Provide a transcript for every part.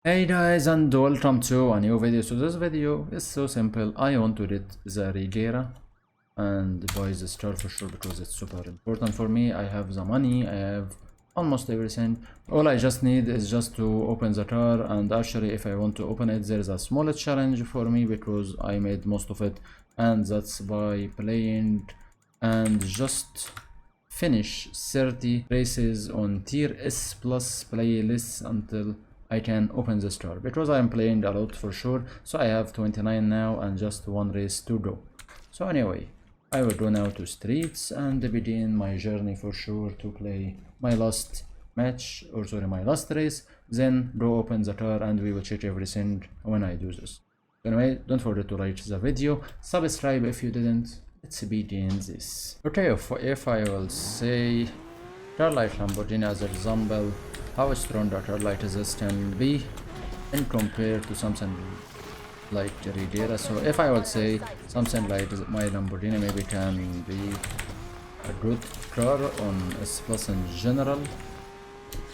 Hey guys, and welcome to a new video. So this video is so simple. I want to get the Regera and buy the star for sure because it's super important for me. I have the money, I have almost everything. All I just need is just to open the car, and actually if I want to open it, there is a small challenge for me because I made most of it, and that's by playing and just finish 30 races on tier S plus playlists until I can open the store, because I am playing a lot for sure. So I have 29 now and just one race to go. So anyway, I will go now to streets and begin my journey for sure to play my last match, or sorry, my last race. Then go open the car and we will check everything when I do this. Anyway, don't forget to like the video, subscribe if you didn't. Let's begin this. Okay, if I will say car like Lamborghini as an example, how strong a car like this can be in compared to something like Regera. So if I would say something like my Lamborghini maybe can be a good car on S Plus in general.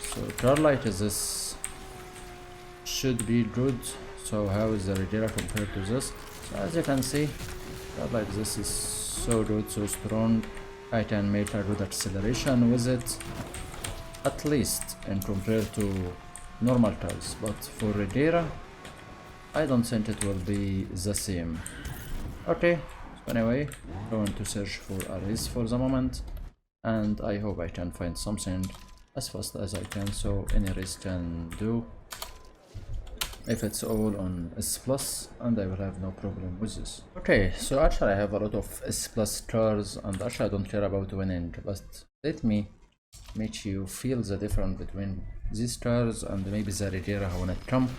So car like this should be good. So how is the Regera compared to this? So as you can see, car like this is so good, so strong. I can make a good acceleration with it, at least in compared to normal cars, but for Regera I don't think it will be the same. Okay, so anyway, going to search for a race for the moment, and I hope I can find something as fast as I can, so any race can do if it's all on S plus, and I will have no problem with this. Okay, so actually I have a lot of S plus cars, and actually I don't care about winning, but let me make you feel the difference between these cars and maybe the Regera when it comes.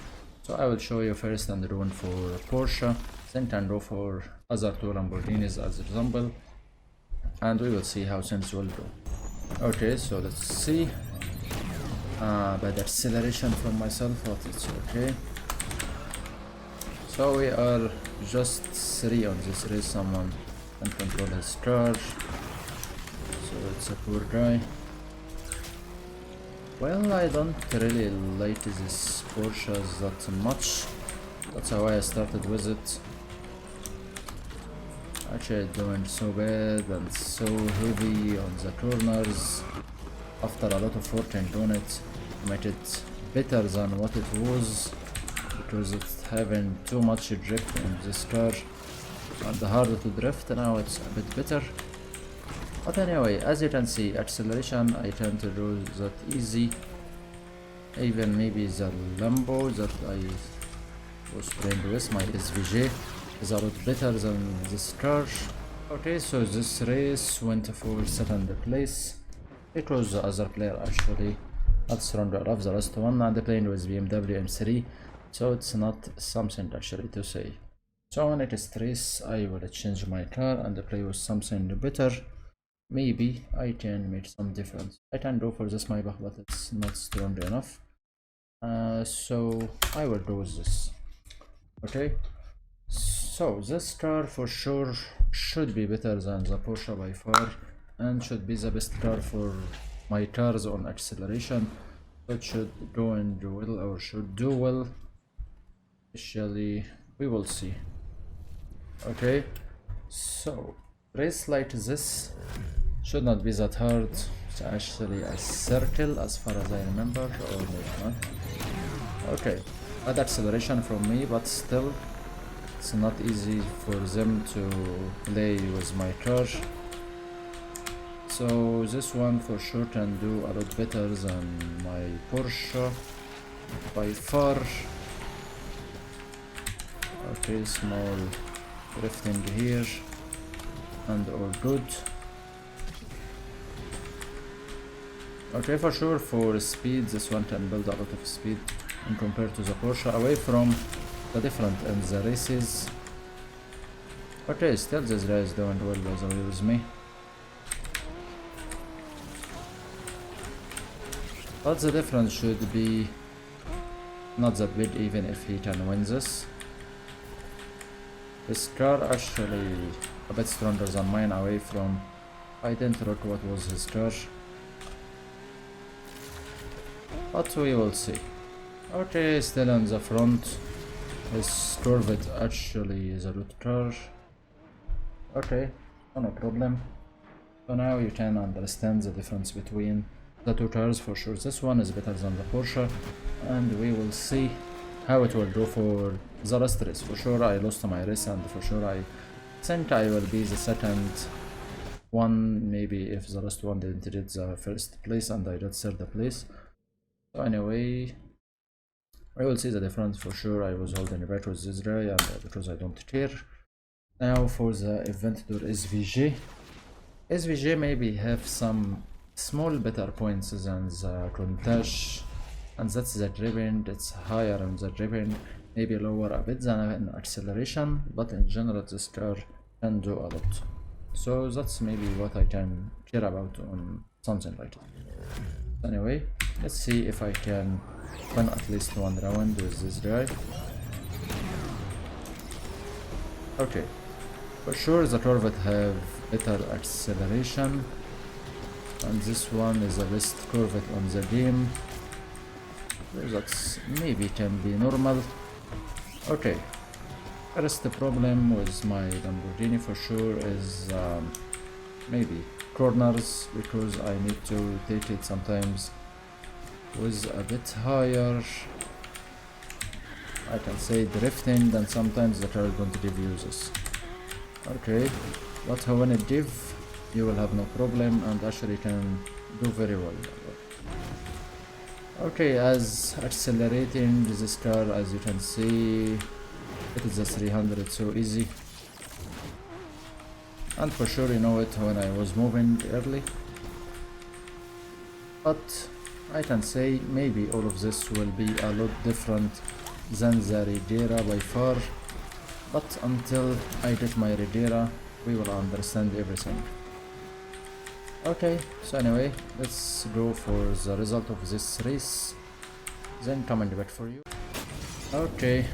So I will show you first and run for Porsche, then can go for other two Lamborghinis as example, and we will see how things will go. Okay, so let's see. Bad acceleration from myself, but it's okay. So we are just 3 on this race. Someone can control his car, so it's a poor guy. Well, I don't really like this Porsche that much. That's how I started with it. Actually doing so bad and so heavy on the corners. After a lot of work and doing it, make it better than what it was, because it's having too much drift in this car and harder to drift. Now it's a bit better. But anyway, as you can see, acceleration I can't do that easy. Even maybe the Lambo that I was playing with, my SVJ, is a lot better than this car. Okay, so this race went for second place, because the other player actually not stronger of the last one, and playing with BMW M3, so it's not something actually to say. So next race I will change my car and play with something better. Maybe I can make some difference. I can go for this Maybach, but it's not strong enough. So I will go with this. Okay, so this car for sure should be better than the Porsche by far, and should be the best car for my cars on acceleration. So it should go and do well, or should do well. Especially, we will see. Okay, so race like this should not be that hard. It's actually a circle as far as I remember, or maybe not. Okay, bad acceleration from me, but still it's not easy for them to play with my car. So this one for sure can do a lot better than my Porsche by far. Okay, small drifting here and all good. Okay, for sure for speed this one can build a lot of speed in compared to the Porsche, away from the different in the races. Okay, still this guy is doing well by the way with me, but the difference should be not that big even if he can win this. This car actually a bit stronger than mine, away from, I didn't look what was his car, but we will see. Okay, still on the front. This Corvette actually is a root car. Okay, no problem. So now you can understand the difference between the two cars for sure. This one is better than the Porsche, and we will see how it will go for the last race. For sure I lost my race, and for sure I think I will be the second one, maybe if the last one didn't get the first place and I got third place. So anyway, I will see the difference for sure. I was holding back with this guy, and because I don't care. Now for the event door SVG. SVG maybe have some small better points than the Countach, and that's the dribbling. It's higher on the dribbling, maybe lower a bit than in acceleration, but in general this car can do a lot. So that's maybe what I can care about on something like that. Anyway, let's see if I can win at least one round with this guy. Okay, for sure the Corvette have better acceleration, and this one is the best Corvette on the game. That's maybe can be normal. Okay, first problem with my Lamborghini for sure is maybe corners, because I need to take it sometimes with a bit higher, I can say drifting, and sometimes the car is going to give you this. Okay, but when it give, you will have no problem and actually can do very well. Okay, as accelerating this car, as you can see, it is a 300 so easy. And for sure you know it when I was moving early. But I can say maybe all of this will be a lot different than the Regera by far. But until I get my Regera, we will understand everything. Okay, so anyway, let's go for the result of this race, then coming back for you. Okay,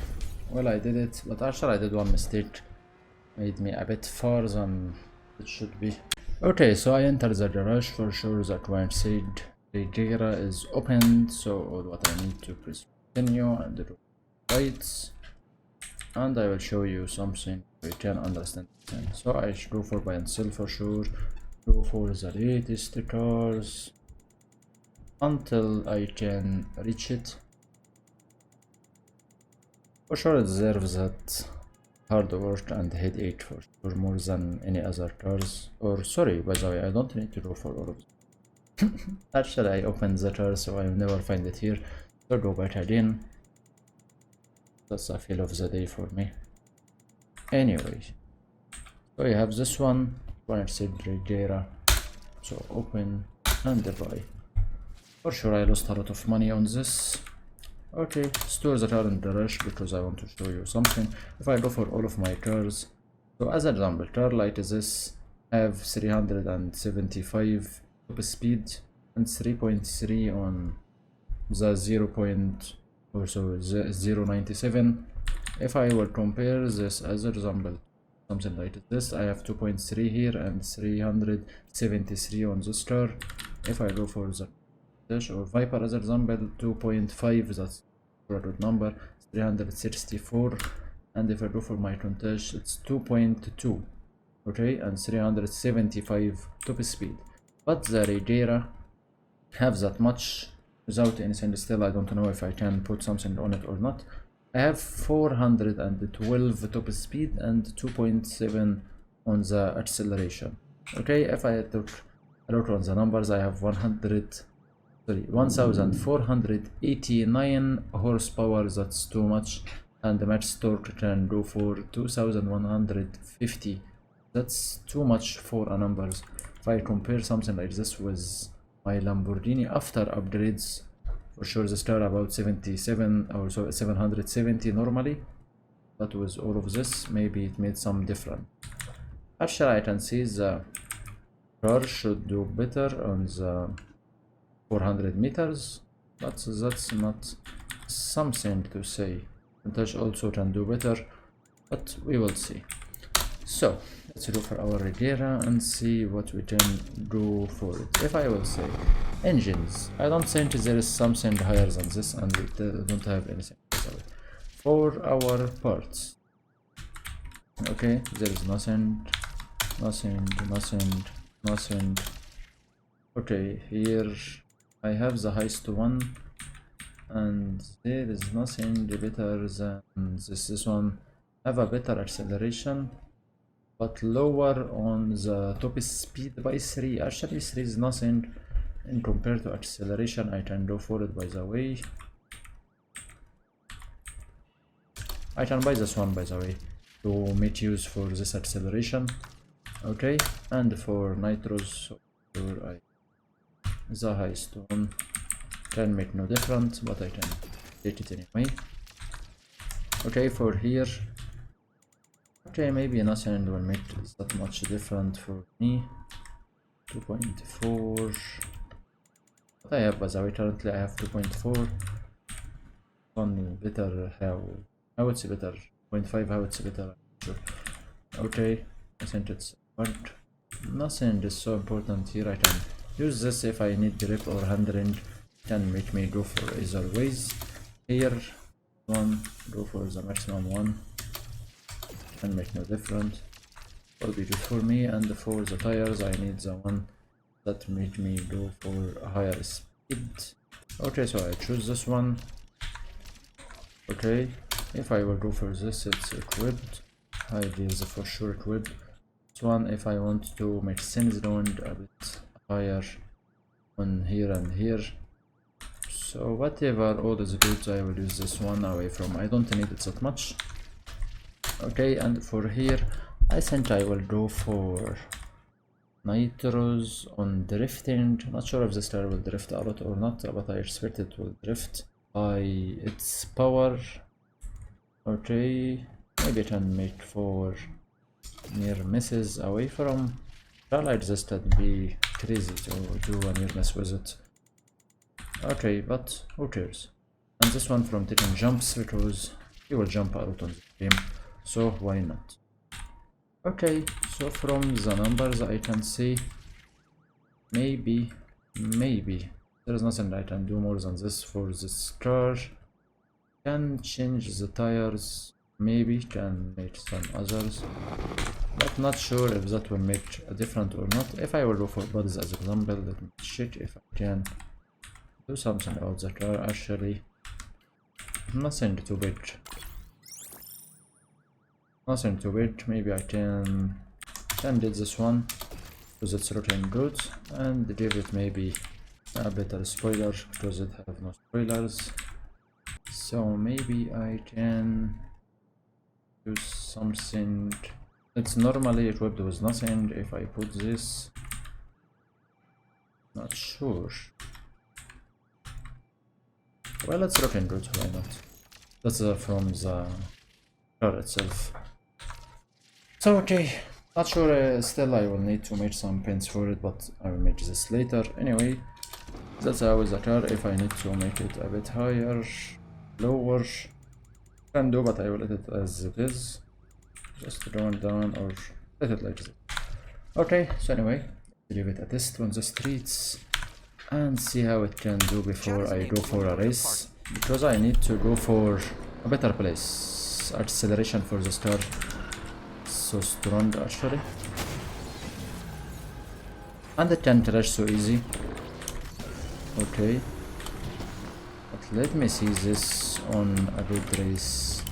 well I did it, but actually I did one mistake, made me a bit far than it should be. Okay, so I entered the garage. For sure the koenigsegg Regera is opened, so all what I need to press continue and do lights, and I will show you something so you can understand. So I should go for buy and sell for sure, go for the latest cars until I can reach it. For sure it deserves that hard work and headache for sure, more than any other cars. Or sorry, by the way, I don't need to go for all of them. Actually I opened the car, so I will never find it here, so go back again. That's a fail of the day for me. Anyway, so you have this one, koenigsegg Regera, so open and buy. For sure I lost a lot of money on this. Okay, store the car in the rush because I want to show you something. If I go for all of my cars, so as an example, car like this have 375 top speed and 3.3 on the 0.97. If I will compare this as an example, something like this, I have 2.3 here and 373 on this car. If I go for the Dash or Viper as an example, 2.5, that's a good number, 364. And if I go for my Countach, it's 2.2, okay, and 375 top speed. But the Regera have that much without anything. Still I don't know if I can put something on it or not. I have 412 top speed and 2.7 on the acceleration. Okay, if I took a look on the numbers, I have 1489 horsepower. That's too much, and the max torque can go for 2150. That's too much for a numbers. If I compare something like this with my Lamborghini after upgrades, for sure this car about 77 or so 770 normally, but with all of this maybe it made some difference. Actually I can see the car should do better on the 400 meters, but that's not something to say. Countach also can do better, but we will see. So let's go for our Regera and see what we can do for it. If I will say engines, I don't think there is something higher than this, and we don't have anything for our parts. Okay, there is nothing. Okay, here I have the highest one, and there is nothing better than this one. Have a better acceleration, but lower on the top speed by 3. Actually 3 is nothing in compared to acceleration. I can go for it, by the way. I can buy this one, by the way, to make use for this acceleration. Okay, and for nitros, the highest one can make no difference, but I can take it anyway. Okay, for here, okay, maybe nothing will make that much different for me. 2.4. What I have, by the way, currently I have 2.4. One better, how it's better, 0.5, how it's better. Okay, I think it's hard. Nothing is so important here. I can use this if I need grip or handling. Can make me go for either ways. Here, one, go for the maximum one. Can make no difference. Will be good for me. And for the tires, I need the one that make me go for a higher speed. Okay, so I choose this one. Okay, if I will go for this, it's equipped. Hide is for sure equipped. This one, if I want to make things round a bit higher on here and here. So whatever all is good, I will use this one away from. I don't need it that much. Okay, and for here, I think I will go for nitros on drifting. Not sure if this car will drift a lot or not, but I expect it will drift by its power. Okay, maybe I can make for near misses away from. I like this to be crazy to do a near miss with it. Okay, but who cares? And this one from taking jumps, because he will jump a lot on the game, so why not? Okay, so from the numbers I can see maybe there is nothing I can do more than this for this car. Can change the tires, maybe can make some others, but not sure if that will make a difference or not. If I will go for bodies as example, let me check if I can do something about the car. Actually, nothing too big. Nothing too big. Maybe I can do this one because it's looking good, and give it maybe a better spoiler because it have no spoilers. So maybe I can do something. It's normally equipped with nothing. If I put this, not sure. Well, it's looking good, why not? That's from the car itself. So okay, not sure, still I will need to make some pins for it, but I will make this later. Anyway, that's how is the car. If I need to make it a bit higher, lower, can do, but I will let it as it is. Just going down or let it like this. Okay, so anyway, give it a test on the streets and see how it can do before I go for a race, because I need to go for a better place. Acceleration for this car so strong actually, and it can crash so easy. Okay, but let me see this on a good race.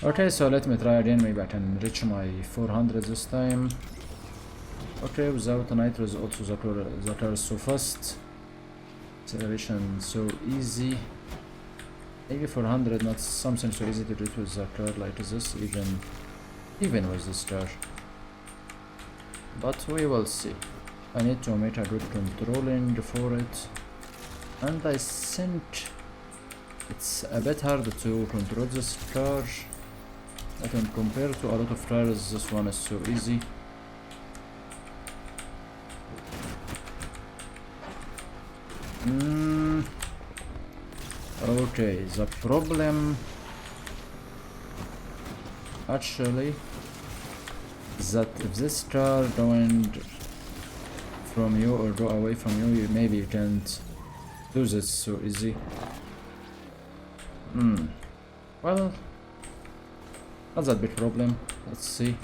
Okay, so let me try again. Maybe I can reach my 400 this time. Okay, without nitros also the car is so fast. Acceleration so easy. Maybe 400 not something so easy to do with the car like this, even with this car. But we will see. I need to make a good controlling for it, and I think it's a bit hard to control this car. I can compare to a lot of cars, this one is so easy. Okay, the problem actually that if this star joined from you or go away from you, maybe you can't do this so easy. Well, not that big problem. Let's see.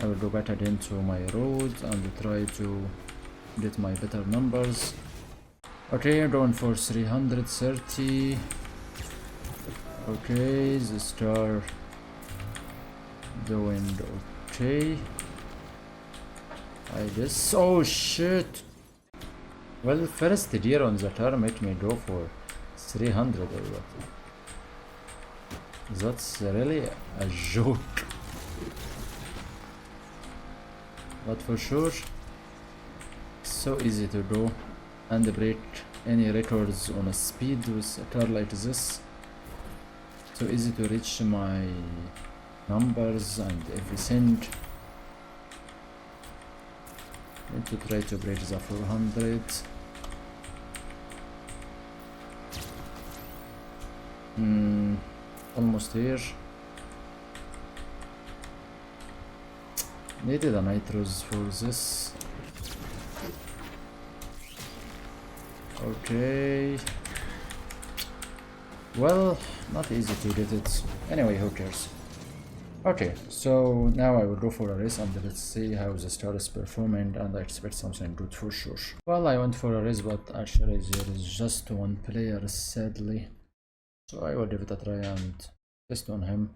I will go back again to my road and try to get my better numbers. Okay, going for 330. Okay, the star doing okay, I guess. Oh shit! Well, first gear on the car made me go for 300 or what? That's really a joke. But for sure, so easy to go and break any records on a speed with a car like this. So easy to reach my numbers and everything. Need to try to break the 400. Almost here. Needed a nitros for this. Okay. Well, not easy to get it. Anyway, who cares? Okay, so now I will go for a race and let's see how the star is performing, and I expect something good for sure. Well, I went for a race, but actually there is just one player, sadly. So I will give it a try and test on him.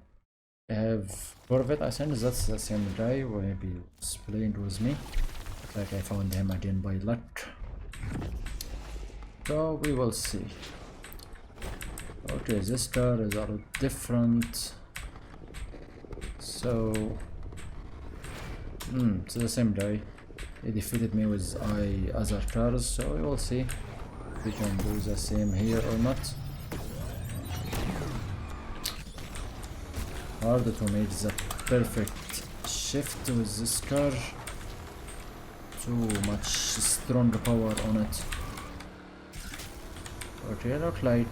I have Corvette, I think that's the same guy who maybe was playing with me. Like I found him again by luck. So we will see. Okay, this car is a lot different. So it's the same guy. He defeated me with other cars, so we will see if we can do the same here or not. Hard to make the perfect shift with this car. Too much strong power on it. Okay, look like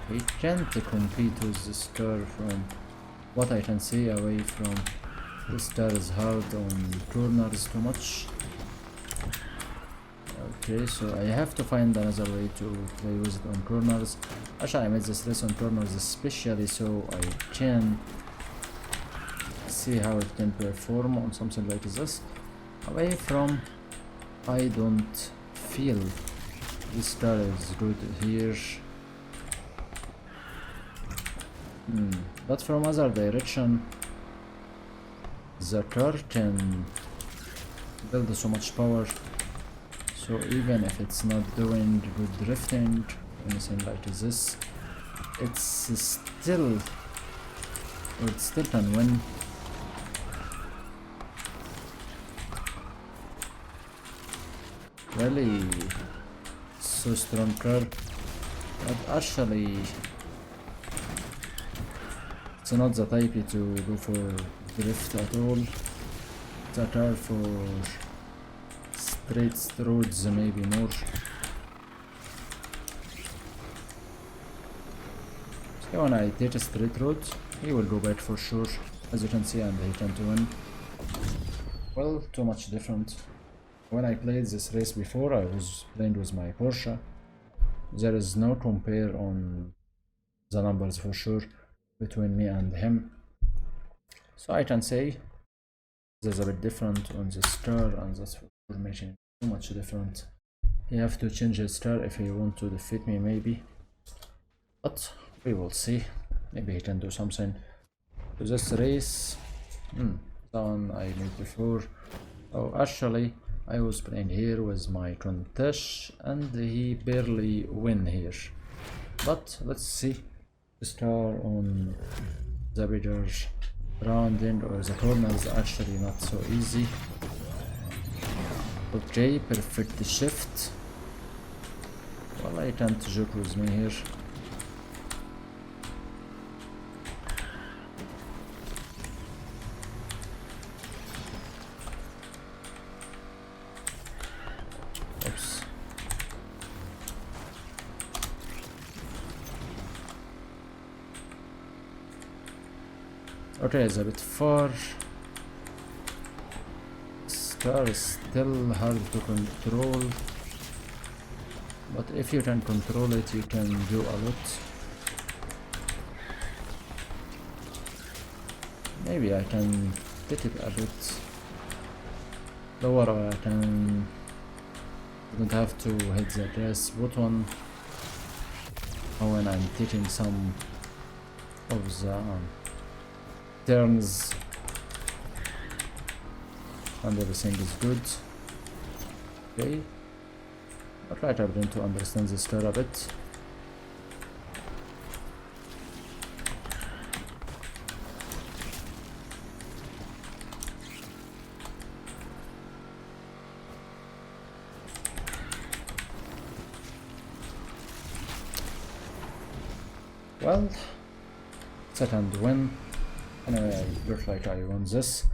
we can't compete with this car from what I can see away from. This car is hard on corners too much. Okay, so I have to find another way to play with it on corners. Actually, I made this race on corners especially so I can see how it can perform on something like this. Away from, I don't feel this car is good here. But from other direction, the car can build so much power. So even if it's not doing good drifting, anything like this, it still can win. Really so strong car, but actually it's not the type to go for drift at all. It's a car for straight roads, maybe more. So when I take a straight road, he will go back for sure, as you can see, and he can't win. Well, too much different. When I played this race before, I was playing with my Porsche. There is no compare on the numbers for sure between me and him. So I can say there's a bit different on this car, and that's for making it too much different. You have to change his car if you want to defeat me, maybe. But we will see. Maybe he can do something to this race. The one I made before. Oh, actually, I was playing here with my Countess and he barely win here. But let's see. This car on the bigger rounding or the corners actually not so easy. Okay, perfect shift. Well, I can't joke with me here. Oops. Okay, it's a bit far. Star is still hard to control, but if you can control it, you can do a lot. Maybe I can take it a bit lower, or I can don't have to hit the gas button when I'm taking some of the turns, and everything is good. Okay, but right, I'm going to understand this star a bit. Well, second win. Anyway, I look like I won this,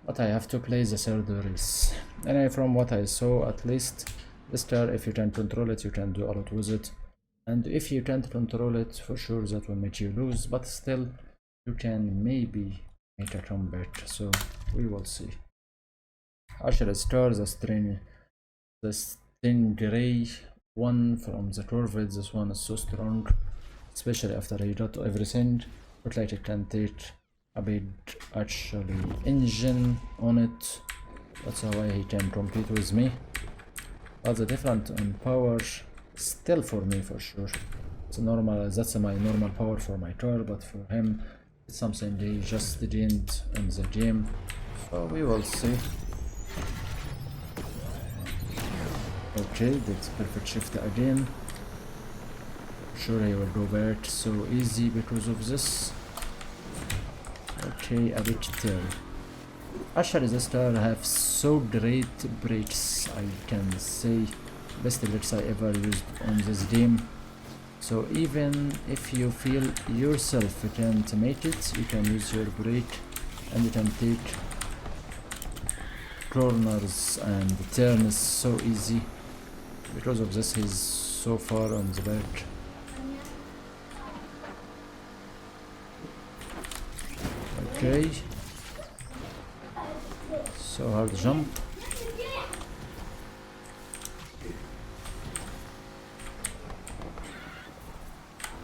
but I have to play the third race. Anyway, from what I saw, at least the star, if you can control it, you can do a lot with it, and if you can't control it, for sure that will make you lose, but still you can maybe make a comeback, so we will see. Actually, star, the stingray one from the Corvette, this one is so strong, especially after he got everything. Look like it can take a big actually engine on it. That's why he can compete with me. But the difference in power still for me, for sure. It's normal, that's my normal power for my car, but for him it's something he just gained in the game. So we will see. Okay, that's perfect shift again. Sure, he will go back so easy because of this. Okay, a bit tail. Actually, this car have so great brakes, I can say best brakes I ever used on this game. So even if you feel yourself can't make it, you can use your brake and you can take corners and turns so easy. Because of this, he's so far on the back. Okay, so hard jump.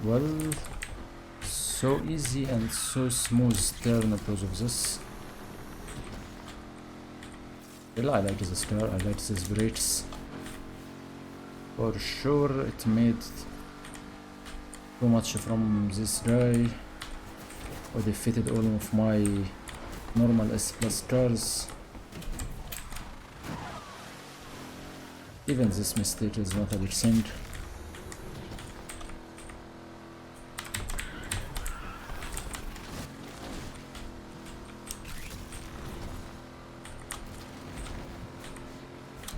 Well, so easy and so smooth turn because of this. Well, I like this car, I like these brakes. For sure, it made too much from this guy. Or they fitted all of my normal S plus cars. Even this mistake is not a big thing.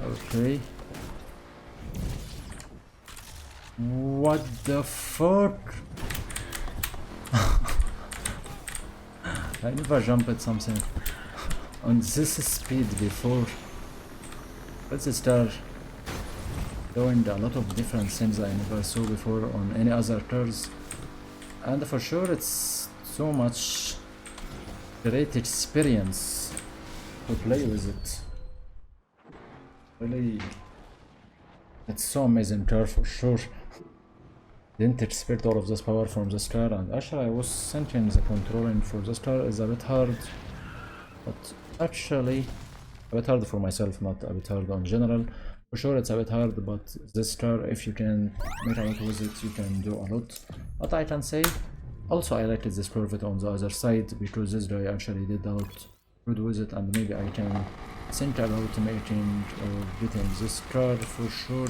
Okay. What the fuck? I never jumped at something on this speed before. Let's start doing a lot of different things I never saw before on any other cars, and for sure it's so much great experience to play with it. Really, it's so amazing car for sure. Didn't expect all of this power from this car, and actually I was thinking the controlling for this car is a bit hard, but actually a bit hard for myself, not a bit hard in general. For sure it's a bit hard, but this car, if you can make a lot with it, you can do a lot. But I can say also I liked this Corvette on the other side, because this guy actually did a lot good with it, and maybe I can think about making or getting this car for sure.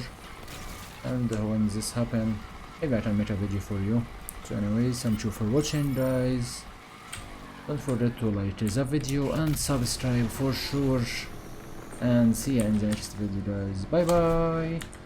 And when this happens, maybe I can make a video for you. So anyways, thank you for watching, guys. Don't forget to like the video and subscribe for sure, and see you in the next video, guys. Bye bye.